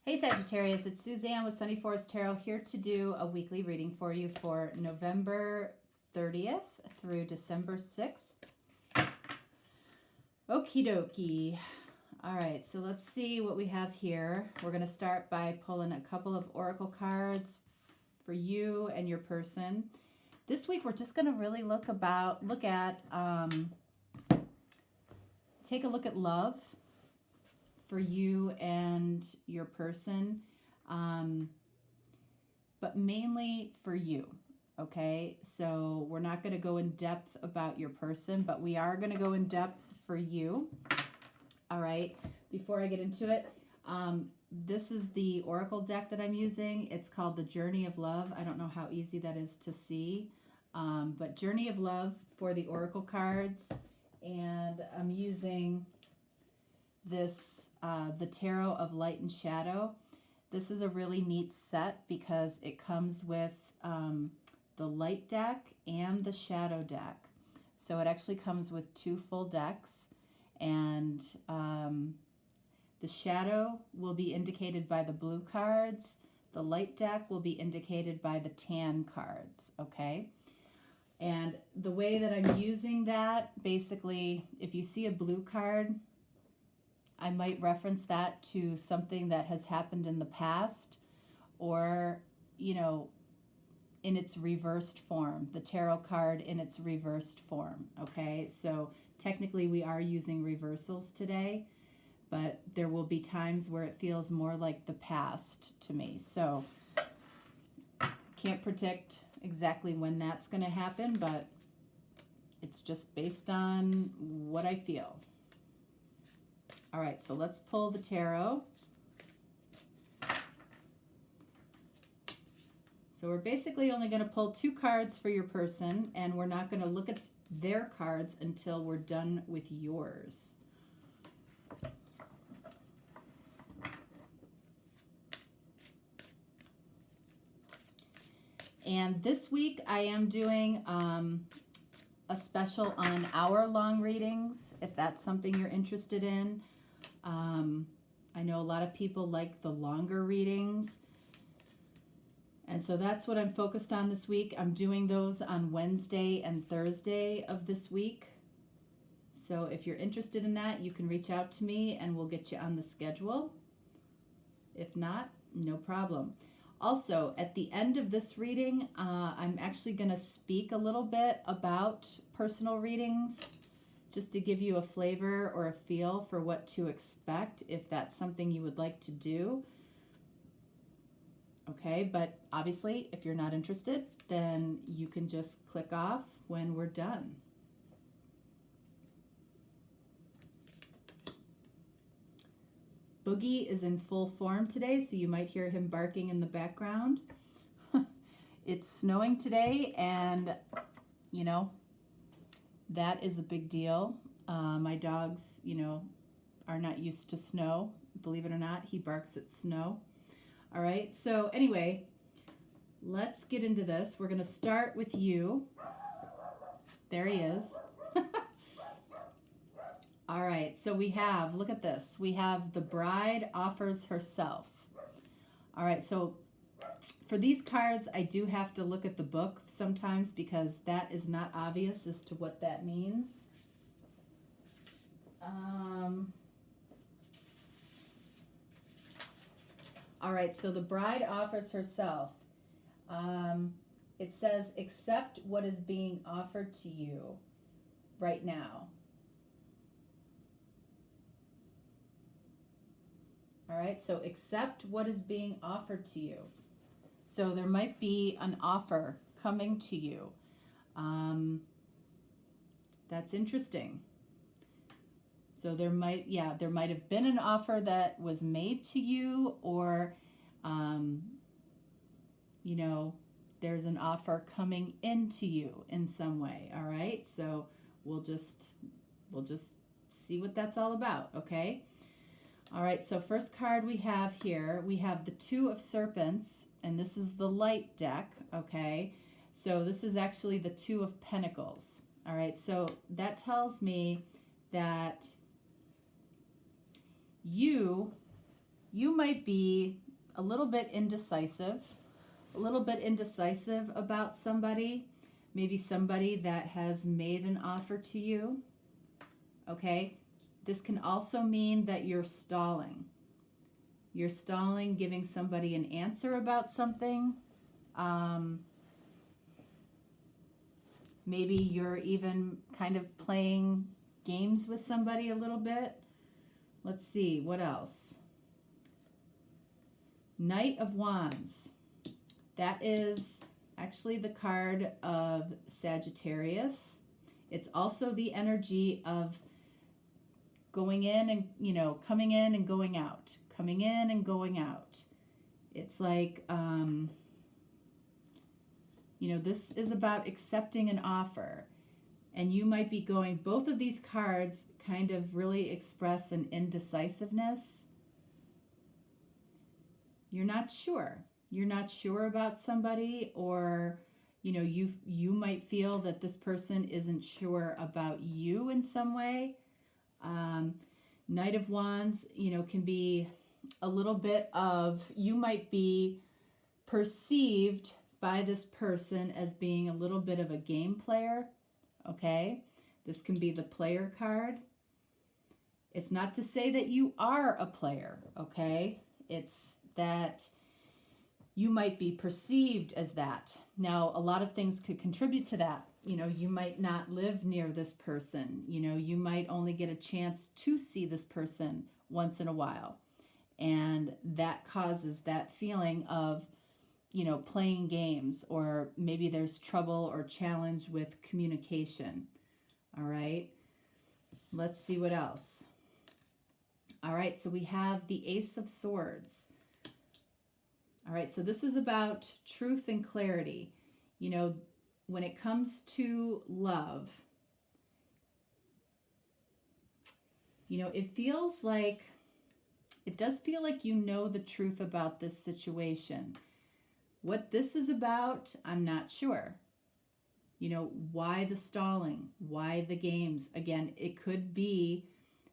Hey Sagittarius, it's Suzanne with Sunny Forest Tarot here to do a weekly reading for you for November 30th through December 6th. Okie dokie. All right, so let's see what we have here. We're going to start by pulling a couple of oracle cards for you and your person. This week we're just going to really take a look at love for you and your person, but mainly for you, okay? So we're not going to go in depth about your person, but we are going to go in depth for you, all right? Before I get into it, this is the oracle deck that I'm using. It's called the Journey of Love. I don't know how easy that is to see, but Journey of Love for the oracle cards, and I'm using this the Tarot of Light and Shadow. This is a really neat set because it comes with the light deck and the shadow deck. So it actually comes with two full decks, and the shadow will be indicated by the blue cards. The light deck will be indicated by the tan cards, okay? And the way that I'm using that, basically, if you see a blue card, I might reference that to something that has happened in the past, or, you know, in its reversed form, the tarot card in its reversed form, okay? So technically we are using reversals today, but there will be times where it feels more like the past to me. So can't predict exactly when that's going to happen, but it's just based on what I feel. All right, so let's pull the tarot. So we're basically only going to pull two cards for your person, and we're not going to look at their cards until we're done with yours. And this week I am doing a special on hour-long readings, if that's something you're interested in. I know a lot of people like the longer readings, and so that's what I'm focused on this week. I'm doing those on Wednesday and Thursday of this week. So if you're interested in that, you can reach out to me and we'll get you on the schedule. If not, no problem. Also, at the end of this reading, I'm actually going to speak a little bit about personal readings, just to give you a flavor or a feel for what to expect if that's something you would like to do. Okay, but obviously if you're not interested, then you can just click off when we're done. Boogie is in full form today, so you might hear him barking in the background. It's snowing today, and you know, that is a big deal. My dogs, you know, are not used to snow. Believe it or not, he barks at snow. All right, so anyway, let's get into this. We're going to start with you. There he is. All right, so we have, look at this. We have the bride offers herself. All right, so for these cards, I do have to look at the book sometimes because that is not obvious as to what that means. All right, so the bride offers herself. It says, accept what is being offered to you right now. All right, so accept what is being offered to you. So there might be an offer coming to you. That's interesting. So there might have been an offer that was made to you, or, you know, there's an offer coming into you in some way. All right, so we'll just see what that's all about. Okay. All right, so first card we have here, we have the Two of Serpents, and this is the light deck, okay? So this is actually the Two of Pentacles. All right, so that tells me that you you might be a little bit indecisive about somebody, maybe somebody that has made an offer to you. Okay, this can also mean that you're stalling. You're stalling, giving somebody an answer about something. Maybe you're even kind of playing games with somebody a little bit. Let's see, what else? Knight of Wands. That is actually the card of Sagittarius. It's also the energy of going in and, you know, coming in and going out, coming in and going out. It's like, you know, this is about accepting an offer. And you might be going, both of these cards kind of really express an indecisiveness. You're not sure. You're not sure about somebody, or, you know, you might feel that this person isn't sure about you in some way. Knight of Wands, you know, can be a little bit of, you might be perceived by this person as being a little bit of a game player. Okay, this can be the player card. It's not to say that you are a player, okay? It's that you might be perceived as that. Now, a lot of things could contribute to that. You know, you might not live near this person. You know, you might only get a chance to see this person once in a while. And that causes that feeling of, you know, playing games, or maybe there's trouble or challenge with communication. All right, let's see what else. All right, so we have the Ace of Swords. All right, so this is about truth and clarity. You know, when it comes to love, you know, it does feel like you know the truth about this situation. What this is about, I'm not sure. You know, why the stalling? Why the games? Again, it could be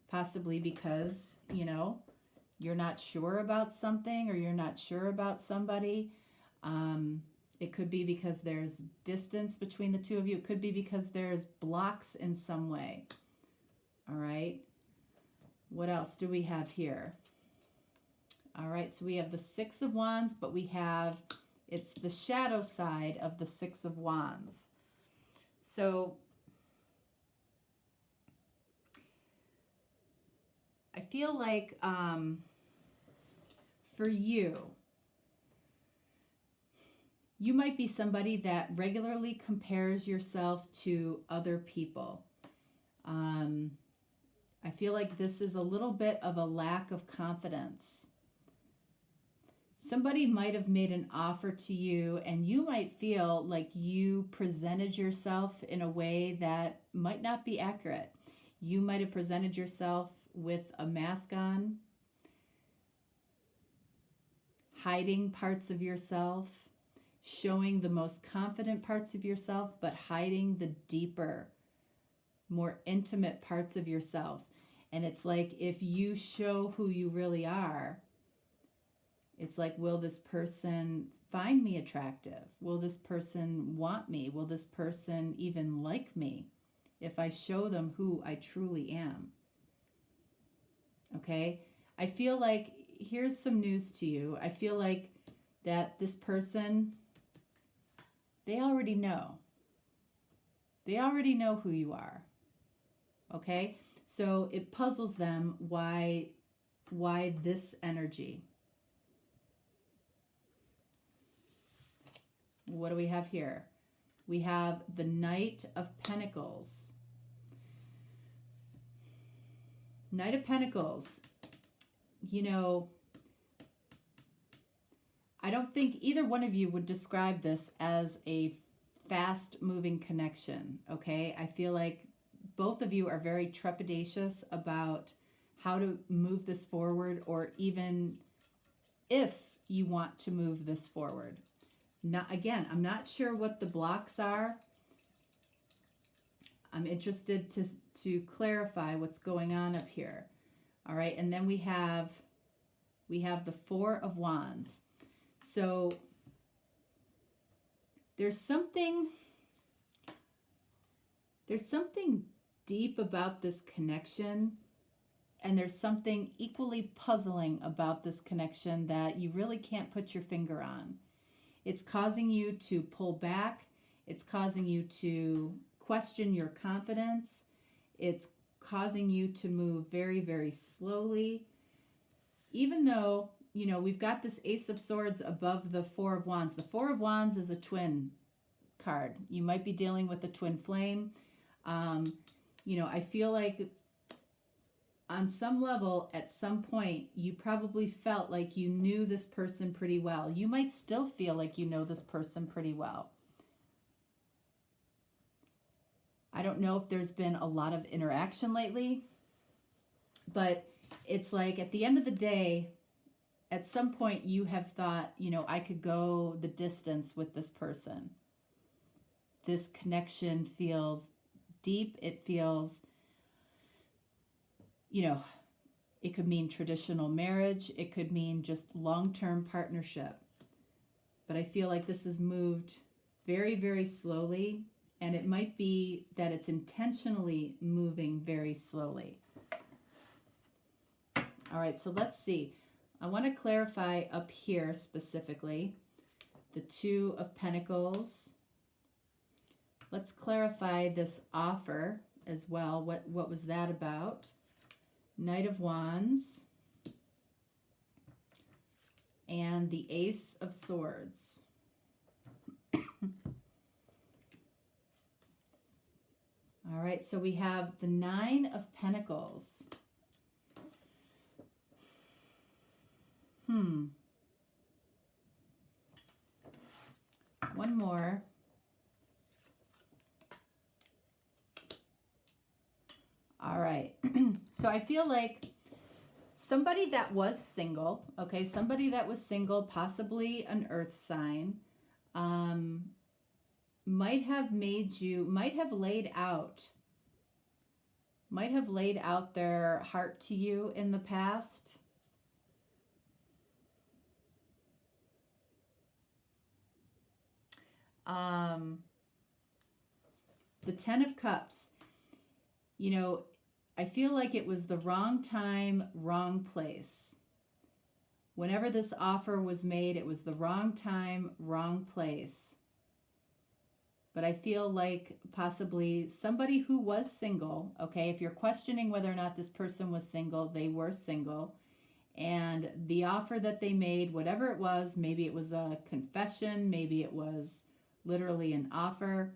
possibly because, you know, you're not sure about something, or you're not sure about somebody. It could be because there's distance between the two of you. It could be because there's blocks in some way. All right. What else do we have here? All right, so we have the Six of Wands, but we have, it's the shadow side of the Six of Wands. So I feel like for you, you might be somebody that regularly compares yourself to other people. I feel like this is a little bit of a lack of confidence. Somebody might have made an offer to you, and you might feel like you presented yourself in a way that might not be accurate. You might have presented yourself with a mask on, hiding parts of yourself, showing the most confident parts of yourself, but hiding the deeper, more intimate parts of yourself. And it's like, if you show who you really are, it's like, will this person find me attractive? Will this person want me? Will this person even like me if I show them who I truly am? Okay? I feel like, here's some news to you. I feel like that this person, they already know. They already know who you are. Okay? So it puzzles them why this energy. What do we have here? We have the Knight of Pentacles. Knight of Pentacles. You know, I don't think either one of you would describe this as a fast-moving connection, okay? I feel like both of you are very trepidatious about how to move this forward, or even if you want to move this forward. Not, again, I'm not sure what the blocks are. I'm interested to clarify what's going on up here. All right, and then we have we have the Four of Wands. So there's something deep about this connection, and there's something equally puzzling about this connection that you really can't put your finger on. It's causing you to pull back. It's causing you to question your confidence. It's causing you to move very, very slowly. Even though, you know, we've got this Ace of Swords above the Four of Wands. The Four of Wands is a twin card. You might be dealing with a twin flame. You know, I feel like on some level, at some point, you probably felt like you knew this person pretty well. You might still feel like you know this person pretty well. I don't know if there's been a lot of interaction lately, but it's like at the end of the day, at some point you have thought, you know, I could go the distance with this person. This connection feels deep. It feels, you know, it could mean traditional marriage. It could mean just long-term partnership. But I feel like this has moved very, very slowly, and it might be that it's intentionally moving very slowly. All right, so let's see. I want to clarify up here specifically the Two of Pentacles. Let's clarify this offer as well. What was that about? Knight of Wands and the Ace of Swords. All right, so we have the Nine of Pentacles. One more. All right. So I feel like somebody that was single, okay, somebody that was single, possibly an earth sign, might have laid out their heart to you in the past. The Ten of Cups, you know, I feel like it was the wrong time, wrong place. Whenever this offer was made, it was the wrong time, wrong place. But I feel like possibly somebody who was single, okay, if you're questioning whether or not this person was single, they were single. And the offer that they made, whatever it was, maybe it was a confession, maybe it was literally an offer.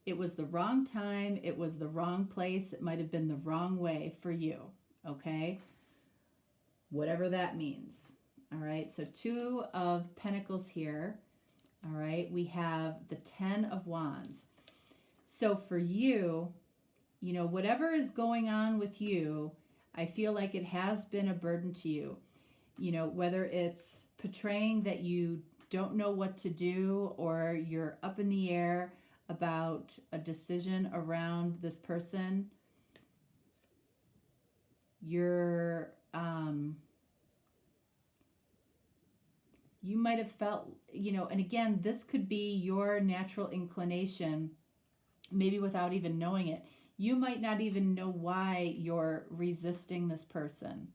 It was the wrong time. It was the wrong place. It might have been the wrong way for you, okay? Whatever that means, all right? So Two of Pentacles here, all right? We have the Ten of Wands. So for you, you know, whatever is going on with you, I feel like it has been a burden to you. You know, whether it's portraying that you don't know what to do or you're up in the air about a decision around this person, you're you might have felt, you know, and again, this could be your natural inclination, maybe without even knowing it. You might not even know why you're resisting this person,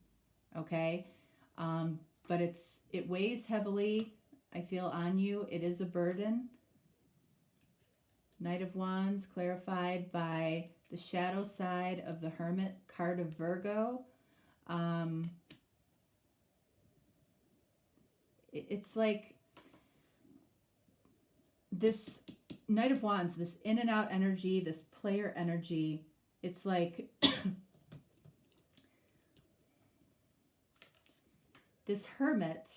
okay? But it weighs heavily, I feel, on you. It is a burden. Knight of Wands, clarified by the shadow side of the Hermit card of Virgo. It's like this Knight of Wands, this in and out energy, this player energy. It's like this Hermit,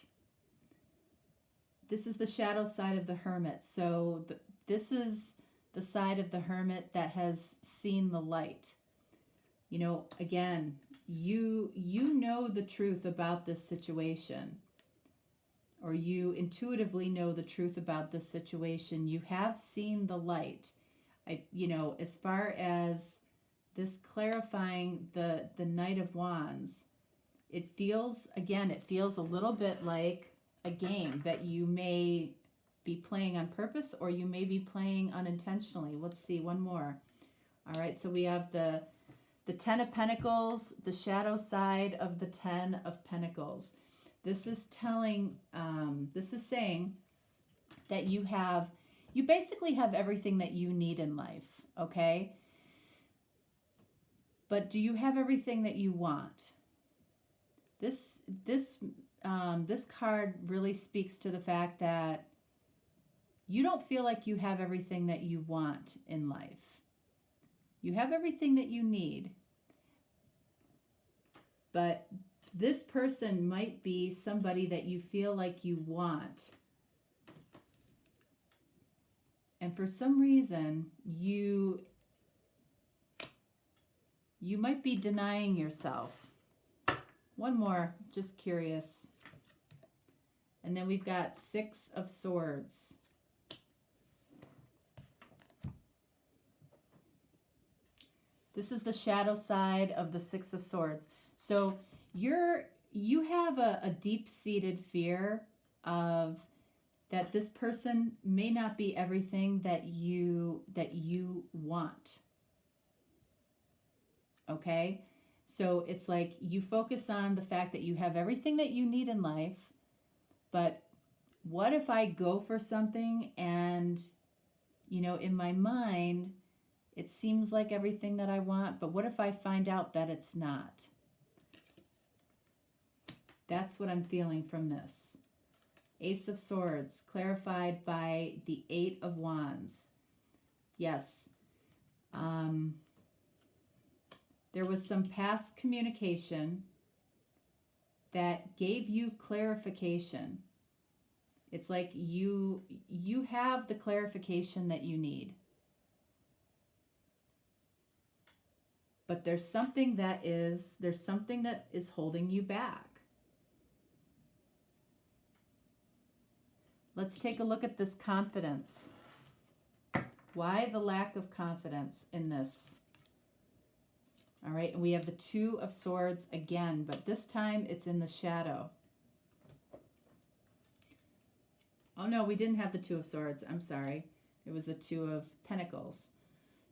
this is the shadow side of the Hermit. So this is the side of the Hermit that has seen the light. You know, again, you know the truth about this situation, or you intuitively know the truth about this situation. You have seen the light. You know, as far as this clarifying the Knight of Wands, it feels, again, it feels a little bit like a game that you may be playing on purpose or you may be playing unintentionally. Let's see, one more. All right, so we have the Ten of Pentacles, the shadow side of the Ten of Pentacles. This is telling, this is saying that you basically have everything that you need in life, okay? But do you have everything that you want? This card really speaks to the fact that you don't feel like you have everything that you want in life. You have everything that you need. But this person might be somebody that you feel like you want. And for some reason, you might be denying yourself. One more, just curious. And then we've got Six of Swords. This is the shadow side of the Six of Swords. So you have a deep-seated fear of that this person may not be everything that you want. Okay? So it's like you focus on the fact that you have everything that you need in life, but what if I go for something and, you know, in my mind, it seems like everything that I want, but what if I find out that it's not? That's what I'm feeling from this. Ace of Swords, clarified by the Eight of Wands. Yes. There was some past communication that gave you clarification. It's like you have the clarification that you need. But there's something that is holding you back. Let's take a look at this confidence. Why the lack of confidence in this? All right, and we have the Two of Swords again, but this time it's in the shadow. Oh no, we didn't have the Two of Swords. I'm sorry. It was the Two of Pentacles.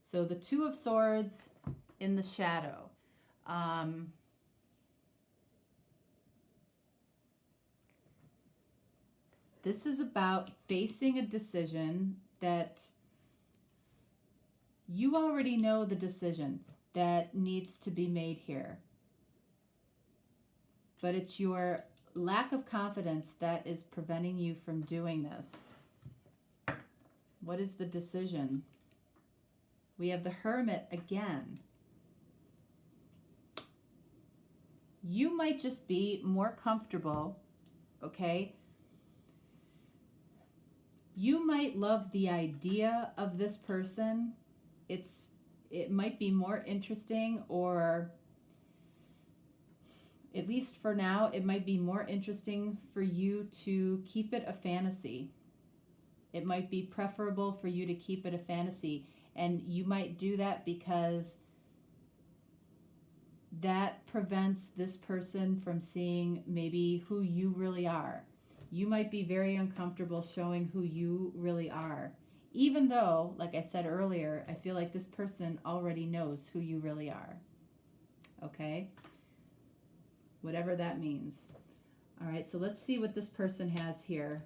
So the Two of Swords in the shadow. This is about facing a decision that you already know the decision that needs to be made here. But it's your lack of confidence that is preventing you from doing this. What is the decision? We have the Hermit again. You might just be more comfortable, okay? You might love the idea of this person. It might be more interesting, or at least for now, it might be more interesting for you to keep it a fantasy. It might be preferable for you to keep it a fantasy. And you might do that because that prevents this person from seeing maybe who you really are. You might be very uncomfortable showing who you really are. Even though, like I said earlier, I feel like this person already knows who you really are. Okay? Whatever that means. All right, so let's see what this person has here.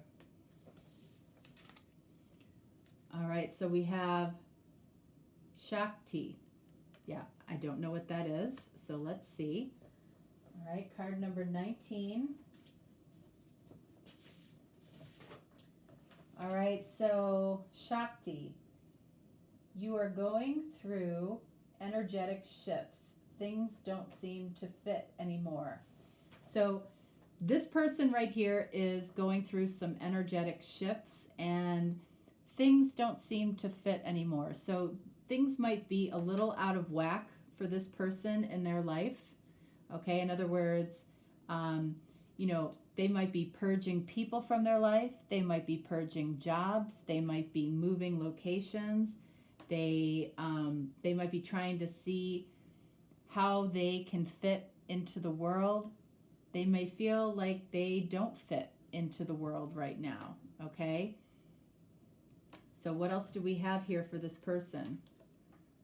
All right, so we have Shakti. Yeah, I don't know what that is, so let's see. All right, card number 19. All right, so Shakti, you are going through energetic shifts. Things don't seem to fit anymore. So this person right here is going through some energetic shifts and things don't seem to fit anymore. So things might be a little out of whack for this person in their life. Okay, in other words, you know, they might be purging people from their life. They might be purging jobs. They might be moving locations. They might be trying to see how they can fit into the world. they may feel like they don't fit into the world right now, okay? So what else do we have here for this person?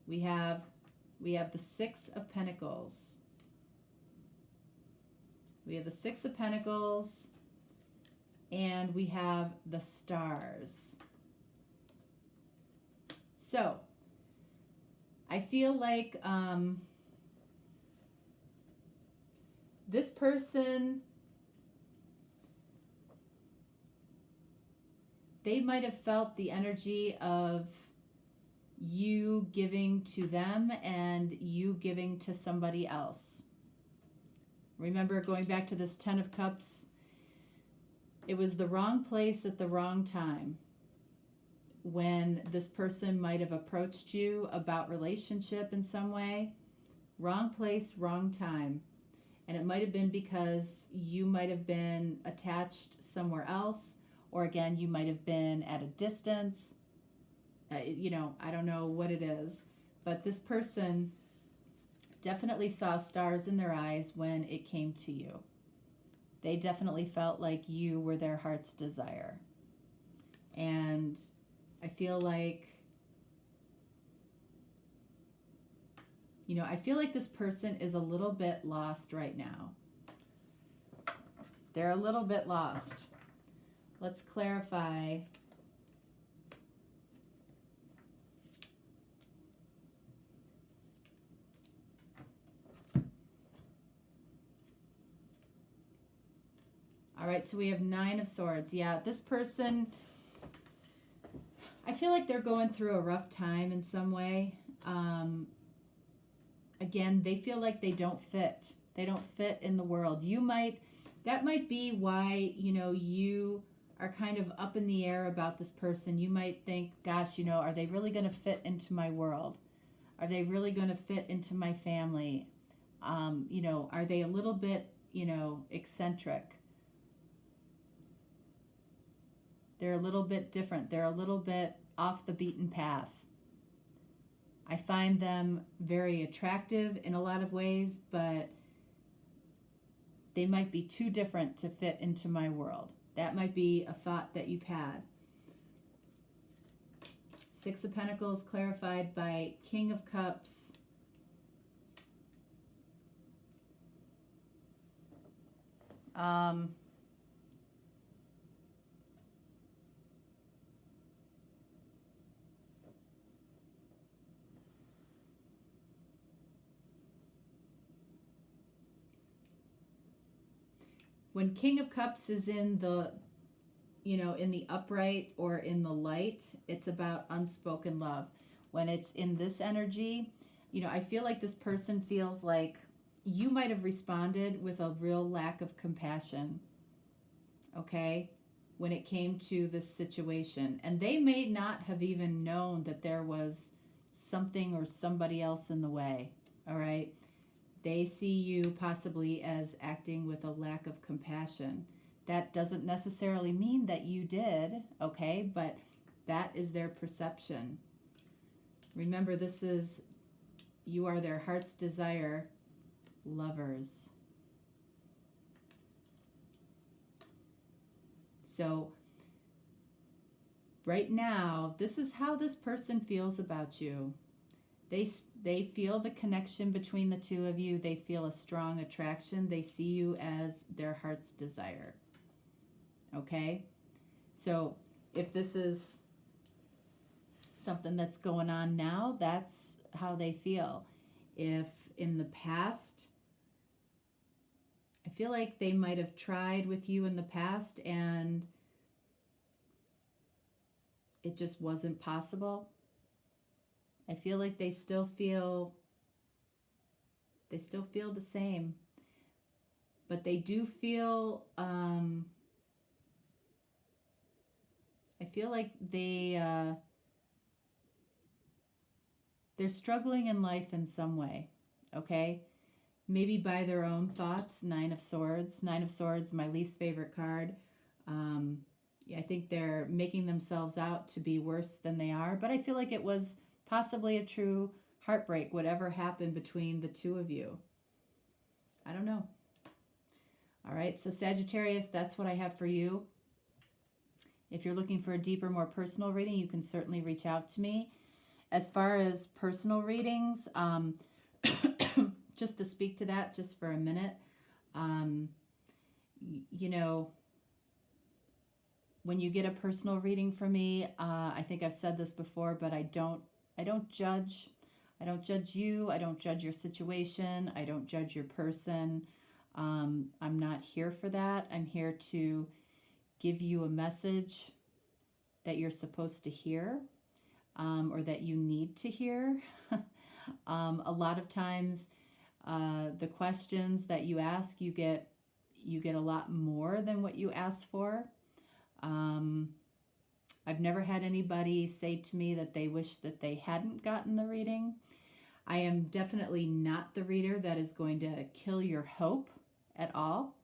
We have the Six of Pentacles. We have the Six of Pentacles, and we have the Stars. So I feel like this person, they might have felt the energy of you giving to them and you giving to somebody else. Remember, going back to this Ten of Cups, it was the wrong place at the wrong time when this person might have approached you about relationship in some way. Wrong place, wrong time. And it might have been because you might have been attached somewhere else, or again, you might have been at a distance. You know, I don't know what it is, but this person definitely saw stars in their eyes when it came to you. They definitely felt like you were their heart's desire. And I feel like, you know, I feel like this person is a little bit lost right now. They're a little bit lost. Let's clarify. All right, so we have Nine of Swords. Yeah, this person, I feel like they're going through a rough time in some way. Again, they feel like they don't fit. They don't fit in the world. That might be why, you know, you are kind of up in the air about this person. You might think, gosh, you know, are they really going to fit into my world? Are they really going to fit into my family? You know, are they a little bit, you know, eccentric? They're a little bit different. They're a little bit off the beaten path. I find them very attractive in a lot of ways, but they might be too different to fit into my world. That might be a thought that you've had. Six of Pentacles clarified by King of Cups. When King of Cups is in the, you know, in the upright or in the light, it's about unspoken love. When it's in this energy, you know, I feel like this person feels like you might have responded with a real lack of compassion, okay, when it came to this situation. And they may not have even known that there was something or somebody else in the way, all right? They see you possibly as acting with a lack of compassion. That doesn't necessarily mean that you did, okay? But that is their perception. Remember, you are their heart's desire, Lovers. So, right now, this is how this person feels about you. They feel the connection between the two of you. They feel a strong attraction. They see you as their heart's desire. Okay? So if this is something that's going on now, that's how they feel. If in the past, I feel like they might have tried with you in the past and it just wasn't possible. I feel like they still feel the same, but they do feel, I feel like they're struggling in life in some way, okay? Maybe by their own thoughts. Nine of Swords, my least favorite card. I think they're making themselves out to be worse than they are, but I feel like it was possibly a true heartbreak, whatever happened between the two of you. I don't know. right, so Sagittarius, that's what I have for you. If you're looking for a deeper, more personal reading, you can certainly reach out to me. As far as personal readings, just to speak to that just for a minute, you know, when you get a personal reading from me, I think I've said this before, but I don't judge. I don't judge you. I don't judge your situation. I don't judge your person. I'm not here for that. I'm here to give you a message that you're supposed to hear, or that you need to hear. A lot of times, the questions that you ask, you get a lot more than what you ask for. I've never had anybody say to me that they wish that they hadn't gotten the reading. I am definitely not the reader that is going to kill your hope at all,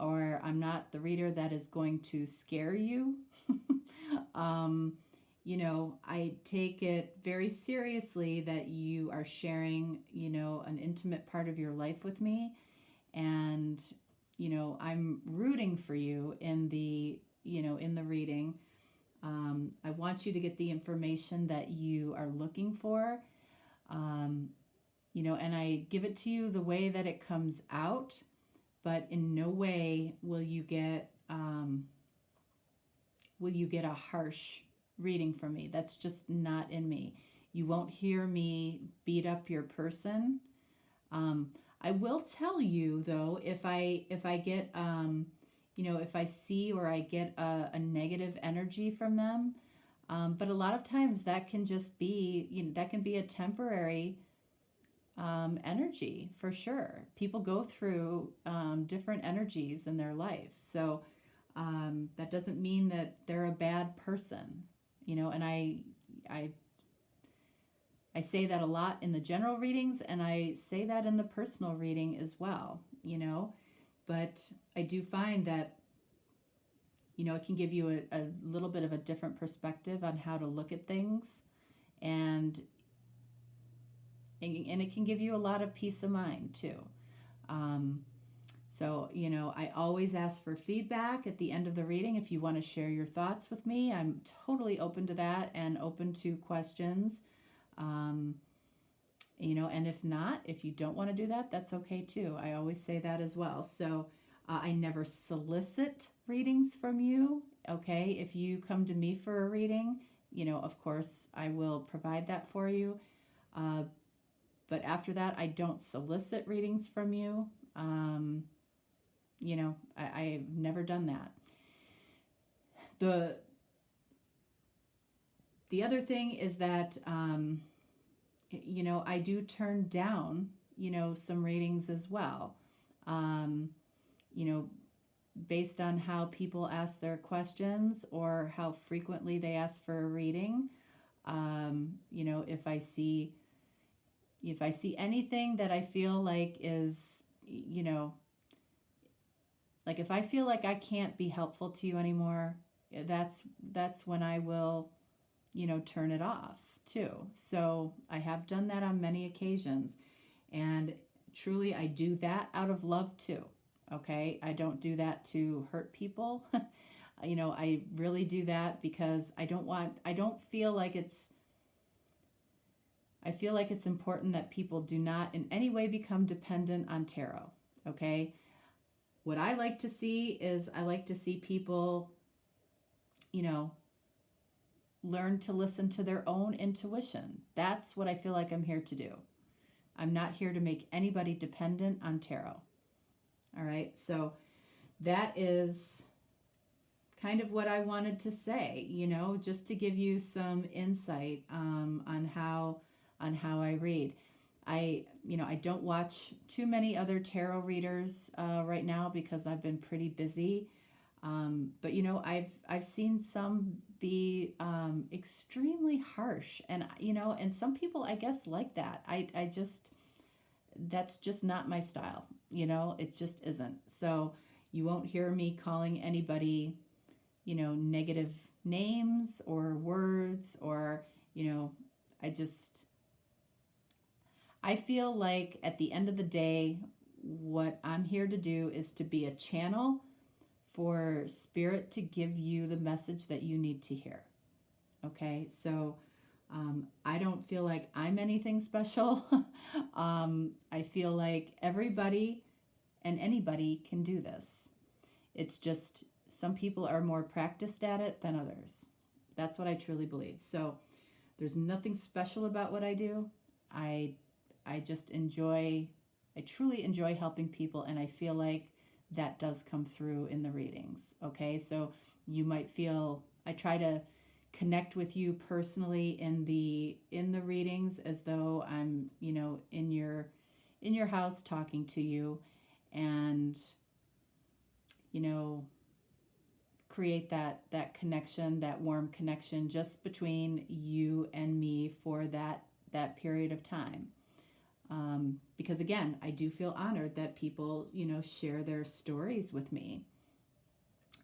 or I'm not the reader that is going to scare you. You know, I take it very seriously that you are sharing, you know, an intimate part of your life with me. And, you know, I'm rooting for you in the, you know, in the reading. I want you to get the information that you are looking for. You know, and I give it to you the way that it comes out, but in no way will you get a harsh reading from me. That's just not in me. You won't hear me beat up your person. I will tell you though, if I get you know, if I see or I get a negative energy from them, but a lot of times that can just be, you know, that can be a temporary energy for sure. People go through different energies in their life, so that doesn't mean that they're a bad person, you know. And I say that a lot in the general readings, and I say that in the personal reading as well, you know. But I do find that, you know, it can give you a little bit of a different perspective on how to look at things, and it can give you a lot of peace of mind too. So, you know, I always ask for feedback at the end of the reading. If you want to share your thoughts with me, I'm totally open to that and open to questions. You know, and if not, if you don't want to do that, that's okay too. I always say that as well. So I never solicit readings from you. Okay. If you come to me for a reading, you know, of course I will provide that for you. But after that, I don't solicit readings from you. You know, I've never done that. The other thing is that, you know, I do turn down, you know, some readings as well. You know, based on how people ask their questions or how frequently they ask for a reading. You know, if I see anything that I feel like is, you know, like if I feel like I can't be helpful to you anymore, that's when I will, you know, turn it off too. So I have done that on many occasions, and truly I do that out of love too. Okay. I don't do that to hurt people. You know, I really do that because I feel like it's important that people do not in any way become dependent on tarot. Okay. What I like to see is people, you know, learn to listen to their own intuition. That's what I feel like I'm here to do. I'm not here to make anybody dependent on tarot. All right. So that is kind of what I wanted to say, you know, just to give you some insight on how I read. I don't watch too many other tarot readers right now because I've been pretty busy. But you know, I've seen some be extremely harsh, and you know, and some people I guess like that. That's just not my style. You know, it just isn't. So you won't hear me calling anybody, you know, negative names or words, or, you know, I feel like at the end of the day, what I'm here to do is to be a channel for Spirit to give you the message that you need to hear. Okay, so I don't feel like I'm anything special. I feel like everybody and anybody can do this. It's just some people are more practiced at it than others. That's what I truly believe. So there's nothing special about what I do. I just enjoy, I truly enjoy helping people, and I feel like that does come through in the readings. Okay, so you might feel, I try to connect with you personally in the readings as though I'm, you know, in your house talking to you, and you know, create that connection, that warm connection just between you and me for that period of time. Because again, I do feel honored that people, you know, share their stories with me.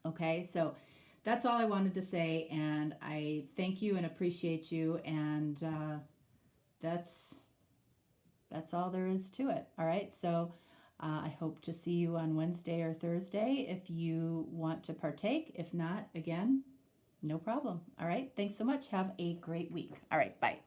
Okay, so that's all I wanted to say, and I thank you and appreciate you, and that's all there is to it. All right, so I hope to see you on Wednesday or Thursday if you want to partake. If not, again, no problem. All right, thanks so much. Have a great week. All right, bye.